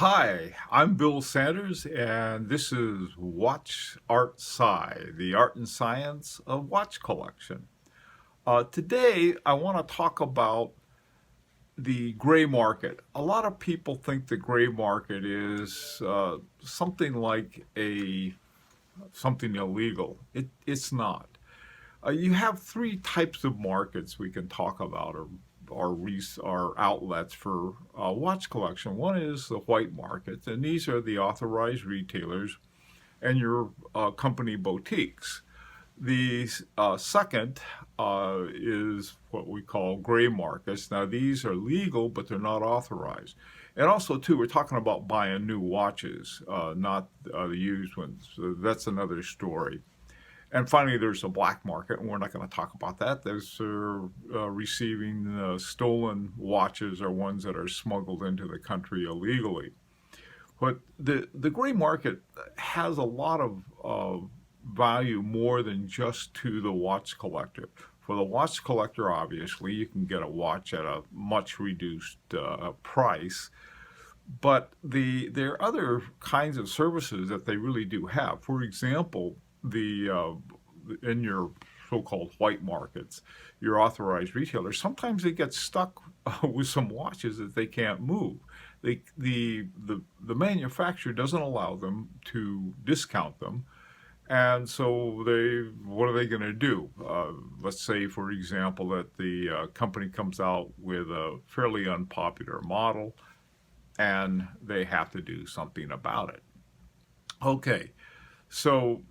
Hi, I'm Bill Sanders, and this is WatchArtSci, the art and science of watch collection. Today, I want to talk about the gray market. A lot of people think the gray market is something like something illegal. It's not. You have three types of markets we can talk about, or outlets for watch collection. One is the white market, and these are the authorized retailers and your company boutiques. The second is what we call gray markets. Now, these are legal, but they're not authorized. And also, too, we're talking about buying new watches, not the used ones. So that's another story. And finally, there's a black market, and we're not going to talk about that. Those are receiving stolen watches or ones that are smuggled into the country illegally. But the gray market has a lot of value more than just to the watch collector. For the watch collector, obviously, you can get a watch at a much reduced price. But there are other kinds of services that they really do have. For example, in your so-called white markets, your authorized retailers, sometimes they get stuck with some watches that they can't move. The manufacturer doesn't allow them to discount them, and so what are they going to do? Let's say, for example, that the company comes out with a fairly unpopular model, and they have to do something about it. Okay, so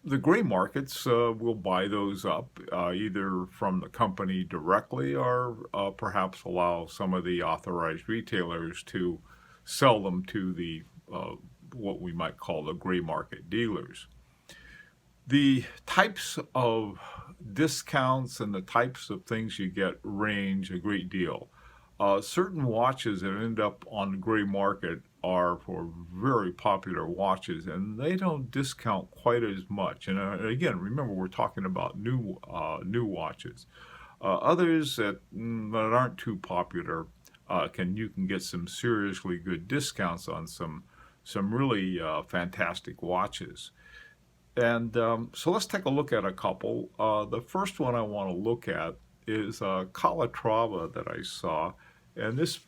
the gray markets will buy those up either from the company directly or perhaps allow some of the authorized retailers to sell them to the what we might call the gray market dealers. The types of discounts and the types of things you get range a great deal. Certain watches that end up on the gray market are for very popular watches, and they don't discount quite as much. And again, remember, we're talking about new watches. Others that aren't too popular you can get some seriously good discounts on some really fantastic watches. And so let's take a look at a couple. The first one I want to look at is a Calatrava that I saw, and this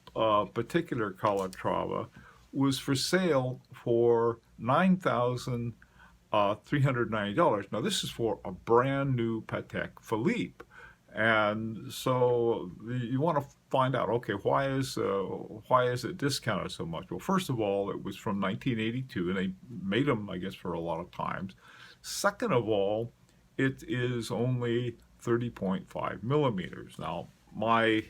particular Calatrava was for sale for $9,390. Now, this is for a brand new Patek Philippe. And so you want to find out, okay, why is it discounted so much? Well, first of all, it was from 1982, and they made them, I guess, for a lot of times. Second of all, it is only 30.5 millimeters. Now, my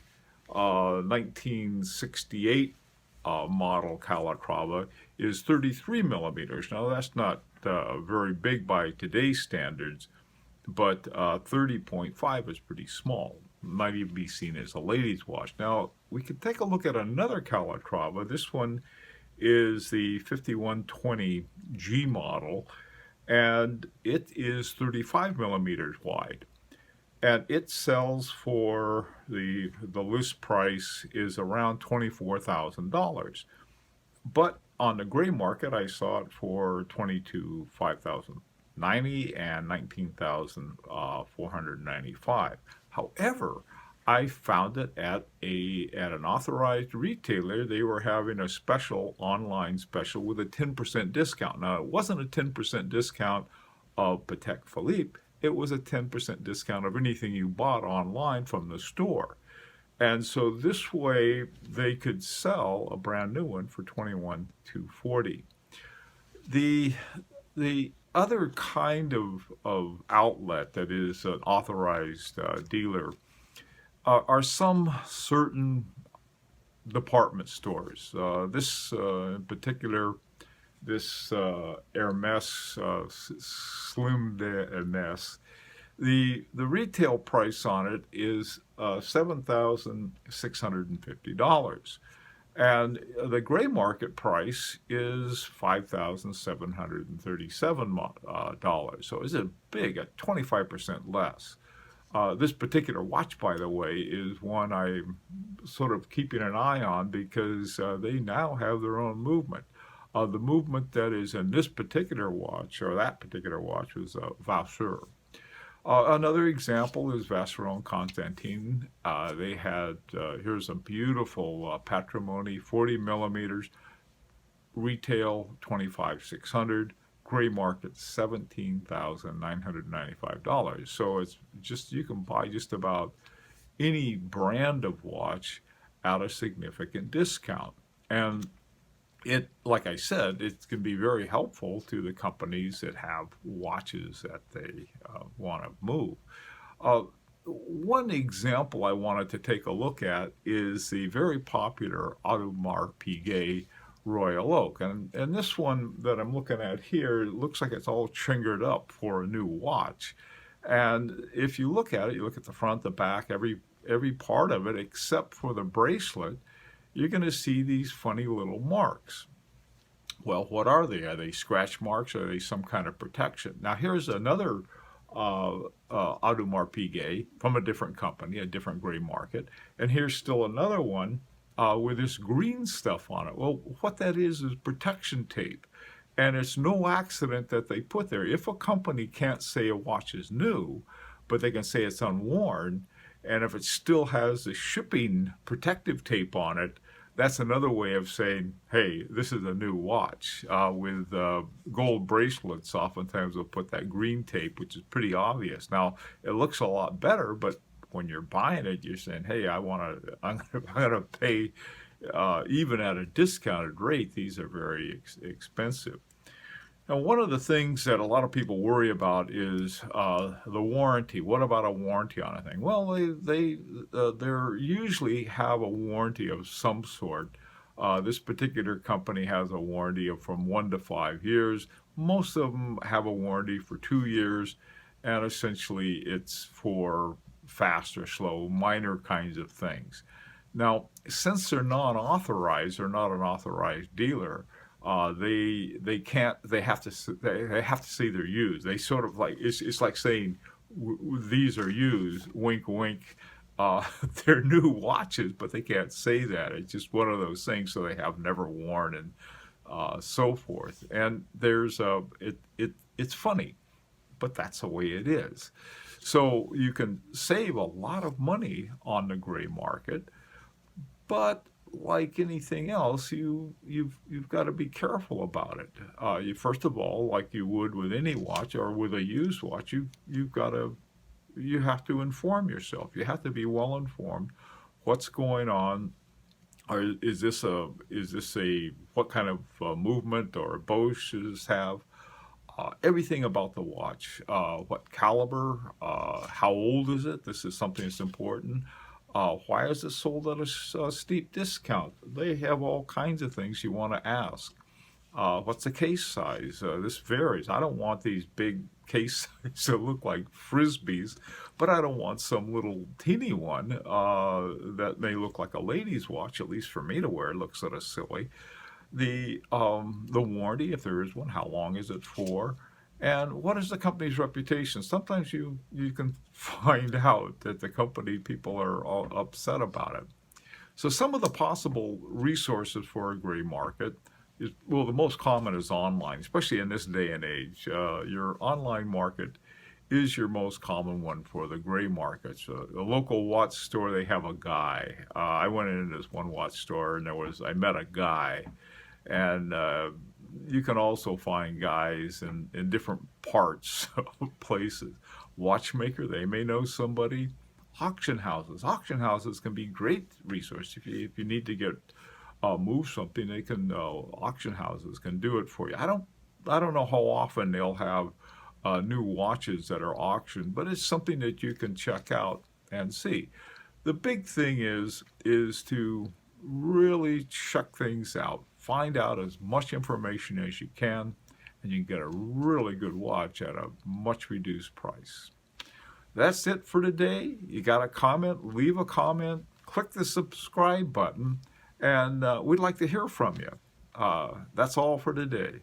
1968 model Calatrava is 33 millimeters. Now, that's not very big by today's standards, but 30.5 is pretty small. Might even be seen as a lady's watch. Now, we could take a look at another Calatrava. This one is the 5120G model, and it is 35 millimeters wide. And it sells for the list price is around $24,000. But on the gray market, I saw it for $22,590 and $19,495. However, I found it at an authorized retailer. They were having a special online special with a 10% discount. Now, it wasn't a 10% discount of Patek Philippe. It was a 10% discount of anything you bought online from the store. And so this way they could sell a brand new one for $21,240. The other kind of outlet that is an authorized dealer are some certain department stores. This in particular, this Hermes, Slim de Hermes, the retail price on it is $7,650. And the gray market price is $5,737. So it's a big, at 25% less. This particular watch, by the way, is one I'm sort of keeping an eye on because they now have their own movement. The movement that is in this particular watch, or that particular watch, was Vasseur. Another example is Vacheron Constantin. They had, here's a beautiful Patrimony, 40 millimeters, retail 25,600, gray market $17,995. So it's just, you can buy just about any brand of watch at a significant discount. And it, like I said, it can be very helpful to the companies that have watches that they want to move. One example I wanted to take a look at is the very popular Audemars Piguet Royal Oak. And this one that I'm looking at here, it looks like it's all tringered up for a new watch. And if you look at it, you look at the front, the back, every part of it except for the bracelet, you're going to see these funny little marks. Well, what are they? Are they scratch marks? Or are they some kind of protection? Now, here's another Audemars Piguet from a different company, a different gray market. And here's still another one with this green stuff on it. Well, what that is protection tape. And it's no accident that they put there. If a company can't say a watch is new, but they can say it's unworn, and if it still has the shipping protective tape on it, that's another way of saying, hey, this is a new watch. With gold bracelets, oftentimes they'll put that green tape, which is pretty obvious. Now, it looks a lot better, but when you're buying it, you're saying, hey, I'm gonna pay, even at a discounted rate, these are very expensive. Now, one of the things that a lot of people worry about is the warranty. What about a warranty on a thing? Well, they usually have a warranty of some sort. This particular company has a warranty of from 1 to 5 years. Most of them have a warranty for 2 years, and essentially it's for fast or slow, minor kinds of things. Now, since they're non-authorized, or not an authorized dealer, they have to say they're used. They sort of like, it's like saying these are used, wink wink. They're new watches, but they can't say that. It's just one of those things, so they have never worn and so forth. And there's it's funny, but that's the way it is. So you can save a lot of money on the gray market, but like anything else, you've got to be careful about it. You, first of all, like you would with any watch or with a used watch, you have to inform yourself. You have to be well informed. What's going on? Or is this a what kind of movement or bow should this have? Everything about the watch. What caliber? How old is it? This is something that's important. Why is it sold at a steep discount? They have all kinds of things you want to ask. What's the case size? This varies. I don't want these big case sizes that look like Frisbees, but I don't want some little teeny one that may look like a lady's watch, at least for me to wear. It looks sort of silly. The warranty, if there is one, how long is it for? And what is the company's reputation? Sometimes you can find out that the company, people are all upset about it. So some of the possible resources for a gray market is, well, the most common is online, especially in this day and age. Your online market is your most common one for the gray markets. The local watch store, they have a guy. I went into this one watch store and I met a guy. And you can also find guys in different parts of places. Watchmaker, they may know somebody. Auction houses can be great resource if you need to get move something. They can auction houses can do it for you. I don't know how often they'll have new watches that are auctioned, but it's something that you can check out and see. The big thing is to really check things out. Find out as much information as you can, and you can get a really good watch at a much reduced price. That's it for today. You got a comment? Leave a comment. Click the subscribe button, and we'd like to hear from you. That's all for today.